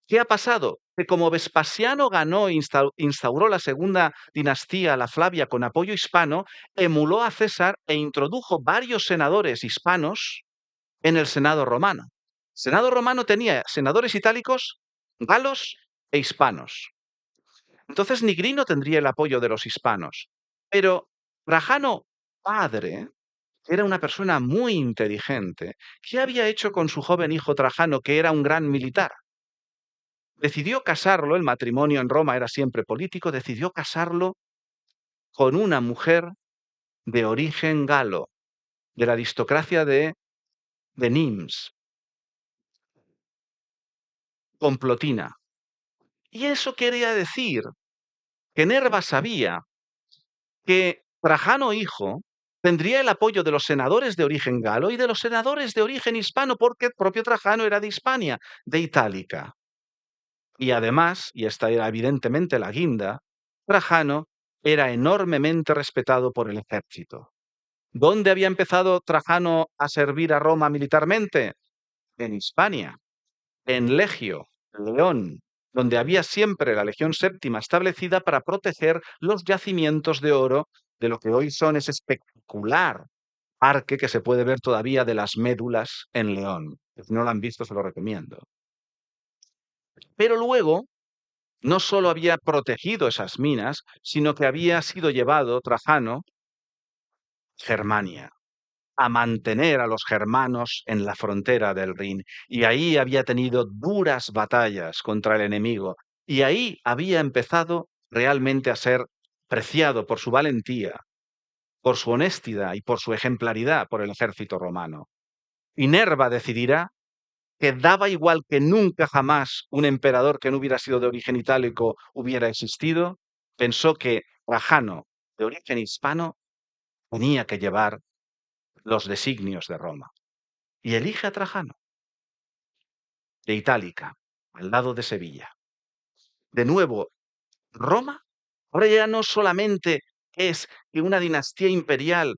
¿qué ha pasado? Que como Vespasiano ganó e instauró la segunda dinastía, la Flavia, con apoyo hispano, emuló a César e introdujo varios senadores hispanos en el Senado romano. El Senado romano tenía senadores itálicos, galos e hispanos. Entonces Nigrino tendría el apoyo de los hispanos. Pero Trajano, padre, era una persona muy inteligente. ¿Qué había hecho con su joven hijo Trajano, que era un gran militar? Decidió casarlo, el matrimonio en Roma era siempre político, decidió casarlo con una mujer de origen galo, de la aristocracia de Nimes, con Plotina. Y eso quería decir que Nerva sabía que Trajano hijo tendría el apoyo de los senadores de origen galo y de los senadores de origen hispano, porque el propio Trajano era de Hispania, de Itálica. Y además, y esta era evidentemente la guinda, Trajano era enormemente respetado por el ejército. ¿Dónde había empezado Trajano a servir a Roma militarmente? En Hispania, en Legio, León, donde había siempre la Legión Séptima establecida para proteger los yacimientos de oro de lo que hoy son ese espectacular parque que se puede ver todavía de las médulas en León. Si no lo han visto, se lo recomiendo. Pero luego, no solo había protegido esas minas, sino que había sido llevado Trajano a Germania, a mantener a los germanos en la frontera del Rin. Y ahí había tenido duras batallas contra el enemigo. Y ahí había empezado realmente a ser preciado por su valentía, por su honestidad y por su ejemplaridad por el ejército romano. Y Nerva decidirá que daba igual que nunca jamás un emperador que no hubiera sido de origen itálico hubiera existido. Pensó que Trajano, de origen hispano, tenía que llevar los designios de Roma. Y elige a Trajano, de Itálica, al lado de Sevilla. De nuevo, Roma ahora ya no solamente es que una dinastía imperial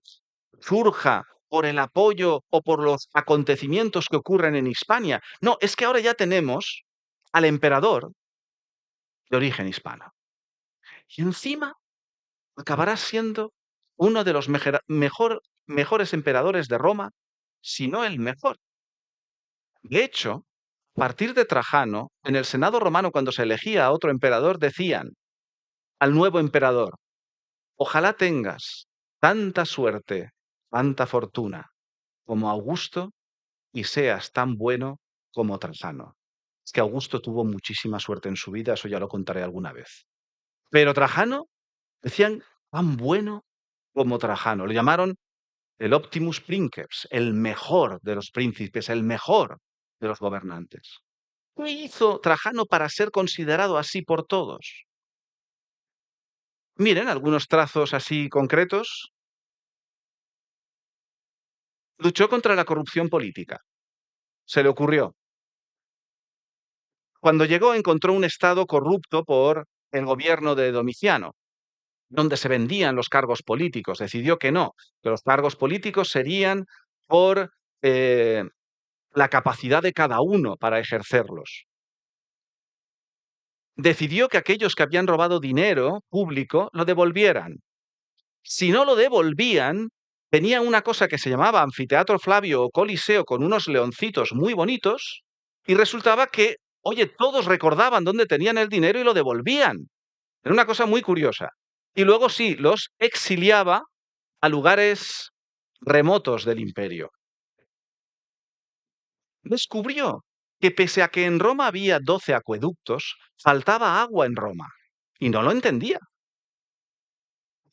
surja por el apoyo o por los acontecimientos que ocurren en Hispania. No, es que ahora ya tenemos al emperador de origen hispano. Y encima acabará siendo uno de los mejores emperadores de Roma, si no el mejor. De hecho, a partir de Trajano, en el Senado romano, cuando se elegía a otro emperador, decían al nuevo emperador: ojalá tengas tanta suerte, tanta fortuna como Augusto y seas tan bueno como Trajano. Es que Augusto tuvo muchísima suerte en su vida, eso ya lo contaré alguna vez. Pero Trajano, decían, tan bueno como Trajano. Lo llamaron el Optimus Princeps, el mejor de los príncipes, el mejor de los gobernantes. ¿Qué hizo Trajano para ser considerado así por todos? Miren, algunos trazos así concretos. Luchó contra la corrupción política. Se le ocurrió. Cuando llegó, encontró un estado corrupto por el gobierno de Domiciano, donde se vendían los cargos políticos. Decidió que no, que los cargos políticos serían por la capacidad de cada uno para ejercerlos. Decidió que aquellos que habían robado dinero público lo devolvieran. Si no lo devolvían, tenían una cosa que se llamaba anfiteatro Flavio o coliseo con unos leoncitos muy bonitos y resultaba que, oye, todos recordaban dónde tenían el dinero y lo devolvían. Era una cosa muy curiosa. Y luego sí, los exiliaba a lugares remotos del imperio. Descubrió que pese a que en Roma había 12 acueductos, faltaba agua en Roma. Y no lo entendía.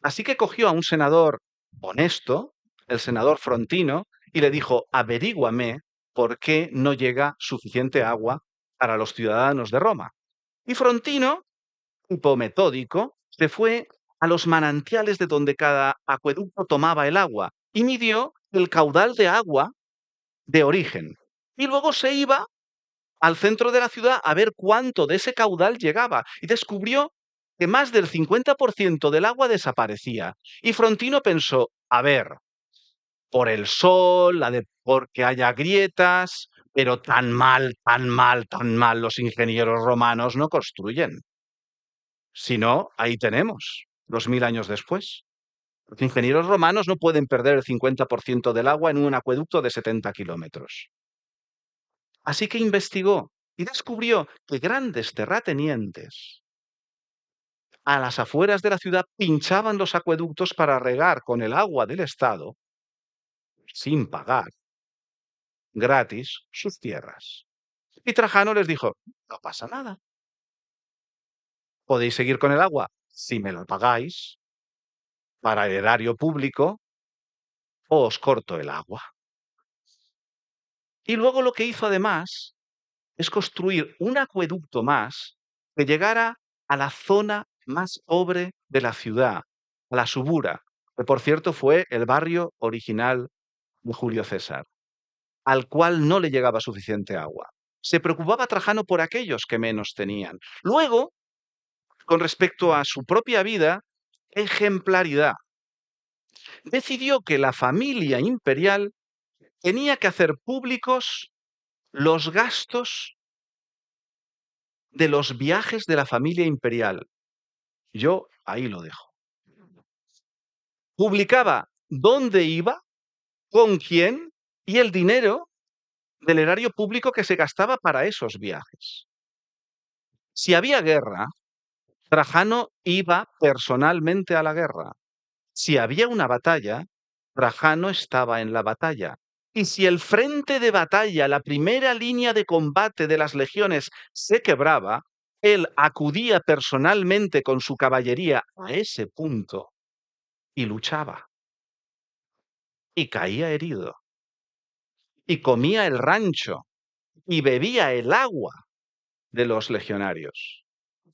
Así que cogió a un senador honesto, el senador Frontino, y le dijo: averíguame por qué no llega suficiente agua para los ciudadanos de Roma. Y Frontino, tipo metódico, se fue a los manantiales de donde cada acueducto tomaba el agua y midió el caudal de agua de origen. Y luego se iba al centro de la ciudad a ver cuánto de ese caudal llegaba y descubrió que más del 50% del agua desaparecía. Y Frontino pensó: a ver, por el sol, porque haya grietas, pero tan mal, tan mal, tan mal los ingenieros romanos no construyen. Si no, ahí tenemos, 2000 años después. Los ingenieros romanos no pueden perder el 50% del agua en un acueducto de 70 kilómetros. Así que investigó y descubrió que grandes terratenientes a las afueras de la ciudad pinchaban los acueductos para regar con el agua del Estado, sin pagar, gratis, sus tierras. Y Trajano les dijo: no pasa nada. Podéis seguir con el agua si me lo pagáis para el erario público, o os corto el agua. Y luego lo que hizo además es construir un acueducto más que llegara a la zona más pobre de la ciudad, a la Subura, que por cierto fue el barrio original de Julio César, al cual no le llegaba suficiente agua. Se preocupaba Trajano por aquellos que menos tenían. Luego, con respecto a su propia vida, ejemplaridad. Decidió que la familia imperial tenía que hacer públicos los gastos de los viajes de la familia imperial. Yo ahí lo dejo. Publicaba dónde iba, con quién y el dinero del erario público que se gastaba para esos viajes. Si había guerra, Trajano iba personalmente a la guerra. Si había una batalla, Trajano estaba en la batalla. Y si el frente de batalla, la primera línea de combate de las legiones, se quebraba, él acudía personalmente con su caballería a ese punto y luchaba. Y caía herido. Y comía el rancho. Y bebía el agua de los legionarios.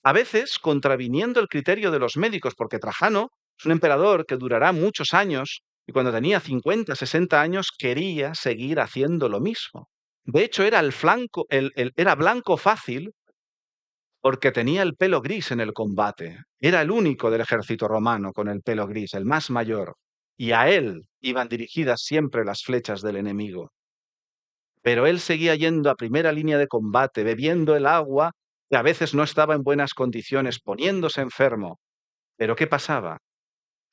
A veces contraviniendo el criterio de los médicos, porque Trajano es un emperador que durará muchos años y cuando tenía 50, 60 años quería seguir haciendo lo mismo. De hecho, era era blanco fácil porque tenía el pelo gris en el combate. Era el único del ejército romano con el pelo gris, el más mayor, y a él iban dirigidas siempre las flechas del enemigo. Pero él seguía yendo a primera línea de combate, bebiendo el agua, que a veces no estaba en buenas condiciones, poniéndose enfermo. Pero ¿qué pasaba?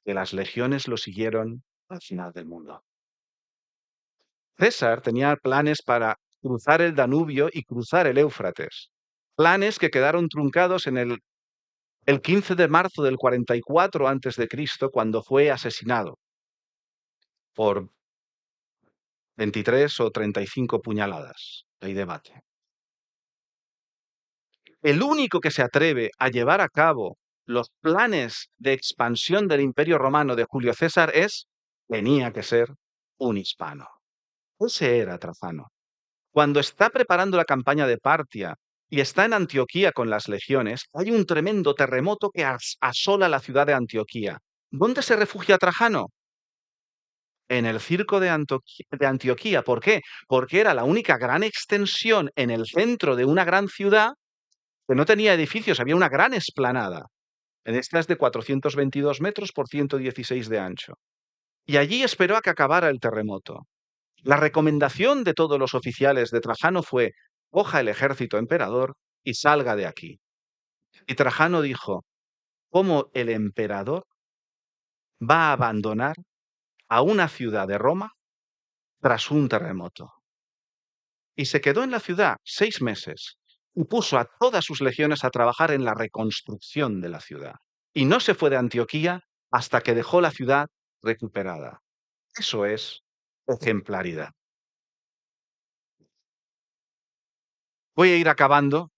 Que las legiones lo siguieron al final del mundo. César tenía planes para cruzar el Danubio y cruzar el Éufrates. Planes que quedaron truncados en el 15 de marzo del 44 a.C., cuando fue asesinado por 23 o 35 puñaladas. Hay debate. El único que se atreve a llevar a cabo los planes de expansión del Imperio Romano de Julio César tenía que ser un hispano. Ese era Trajano. Cuando está preparando la campaña de Partia y está en Antioquía con las legiones, hay un tremendo terremoto que asola la ciudad de Antioquía. ¿Dónde se refugia Trajano? En el circo de Antioquía. ¿Por qué? Porque era la única gran extensión en el centro de una gran ciudad que no tenía edificios, había una gran explanada. En estas de 422 metros por 116 de ancho. Y allí esperó a que acabara el terremoto. La recomendación de todos los oficiales de Trajano fue: coja el ejército emperador y salga de aquí. Y Trajano dijo: ¿cómo el emperador va a abandonar a una ciudad de Roma tras un terremoto? Y se quedó en la ciudad 6 meses. y puso a todas sus legiones a trabajar en la reconstrucción de la ciudad. Y no se fue de Antioquía hasta que dejó la ciudad recuperada. Eso es ejemplaridad. Voy a ir acabando.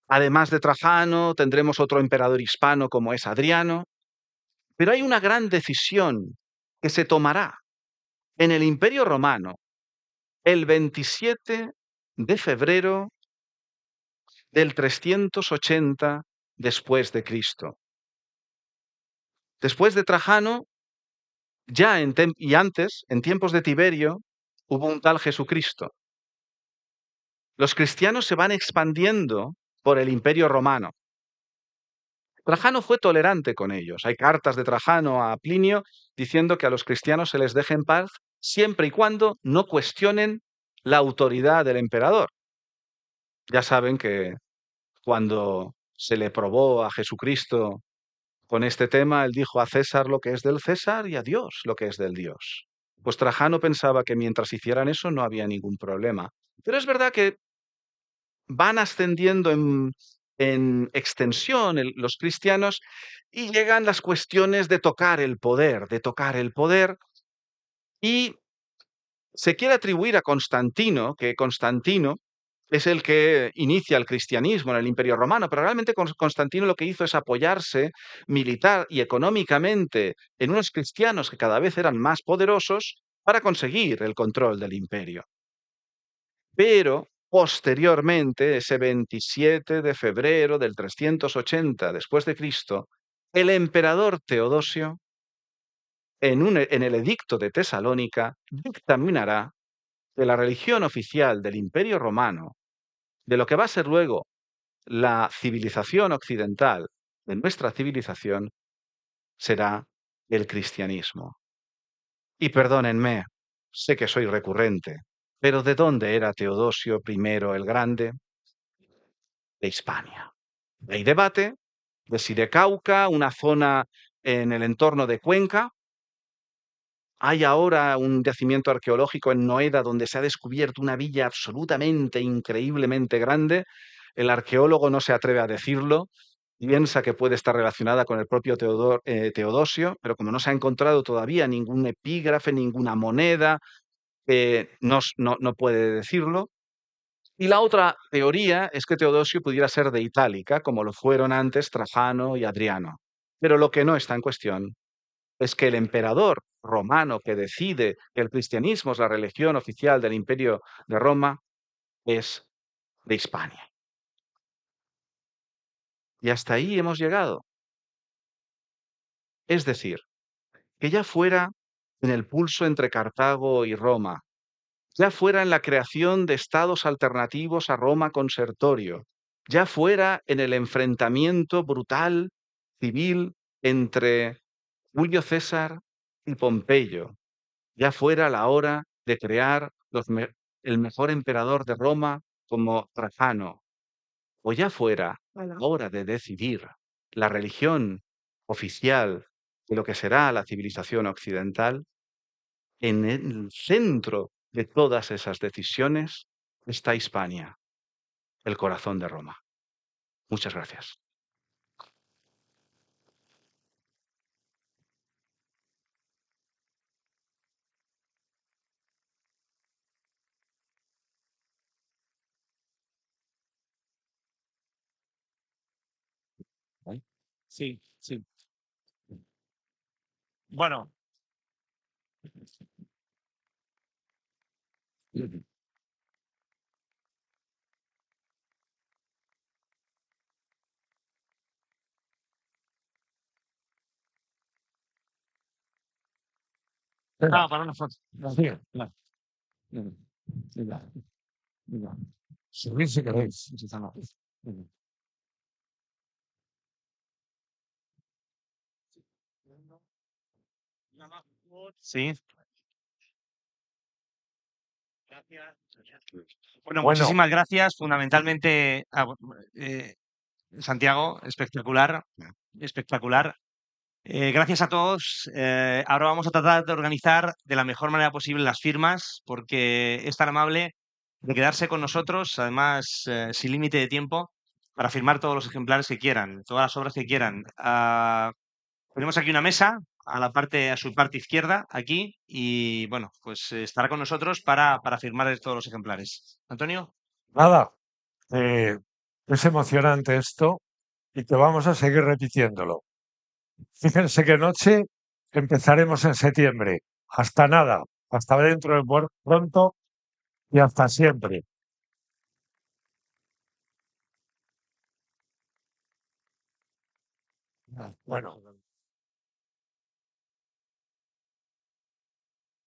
Además de Trajano, tendremos otro emperador hispano como es Adriano, pero hay una gran decisión que se tomará en el Imperio Romano el 27 de febrero del 380 después de Cristo. Después de Trajano, y antes, en tiempos de Tiberio, hubo un tal Jesucristo. Los cristianos se van expandiendo por el Imperio Romano. Trajano fue tolerante con ellos. Hay cartas de Trajano a Plinio diciendo que a los cristianos se les deje en paz siempre y cuando no cuestionen la autoridad del emperador. Ya saben que cuando se le probó a Jesucristo con este tema, él dijo a César lo que es del César y a Dios lo que es del Dios. Pues Trajano pensaba que mientras hicieran eso no había ningún problema. Pero es verdad que van ascendiendo en extensión los cristianos y llegan las cuestiones de tocar el poder, y se quiere atribuir a Constantino, que Constantino es el que inicia el cristianismo en el Imperio Romano, pero realmente Constantino lo que hizo es apoyarse militar y económicamente en unos cristianos que cada vez eran más poderosos para conseguir el control del imperio. Pero posteriormente, ese 27 de febrero del 380 después de Cristo, el emperador Teodosio, en el edicto de Tesalónica, dictaminará que la religión oficial del Imperio Romano, de lo que va a ser luego la civilización occidental, de nuestra civilización, será el cristianismo. Y perdónenme, sé que soy recurrente, pero ¿de dónde era Teodosio I el Grande? De Hispania. Hay debate de si de Cauca, una zona en el entorno de Cuenca. Hay ahora un yacimiento arqueológico en Noeda donde se ha descubierto una villa absolutamente, increíblemente grande. El arqueólogo no se atreve a decirlo, piensa que puede estar relacionada con el propio Teodosio, pero como no se ha encontrado todavía ningún epígrafe, ninguna moneda, no puede decirlo. Y la otra teoría es que Teodosio pudiera ser de Itálica, como lo fueron antes Trajano y Adriano. Pero lo que no está en cuestión es que el emperador romano que decide que el cristianismo es la religión oficial del Imperio de Roma es de Hispania. Y hasta ahí hemos llegado. Es decir, que ya fuera en el pulso entre Cartago y Roma, ya fuera en la creación de estados alternativos a Roma con Sertorio, ya fuera en el enfrentamiento brutal civil entre Julio César y Pompeyo, ya fuera la hora de crear el mejor emperador de Roma como Trajano, o ya fuera a la hora de decidir la religión oficial de lo que será la civilización occidental, en el centro de todas esas decisiones está Hispania, el corazón de Roma. Muchas gracias. Sí, sí. Bueno. Ah, para una foto. Sí, Vale. Venga, venga. subid si queréis. Venga. Sí. Bueno, Bueno, muchísimas gracias. Fundamentalmente, Santiago, espectacular, espectacular. Gracias a todos. Ahora vamos a tratar de organizar de la mejor manera posible las firmas, porque es tan amable de quedarse con nosotros, además sin límite de tiempo, para firmar todos los ejemplares que quieran, todas las obras que quieran. Tenemos aquí una mesa a su parte izquierda, aquí, y bueno, pues estará con nosotros para firmar todos los ejemplares. Antonio. Nada, es emocionante esto y que vamos a seguir repitiéndolo. Fíjense qué noche empezaremos en septiembre. Hasta nada, hasta dentro de pronto y hasta siempre. Bueno.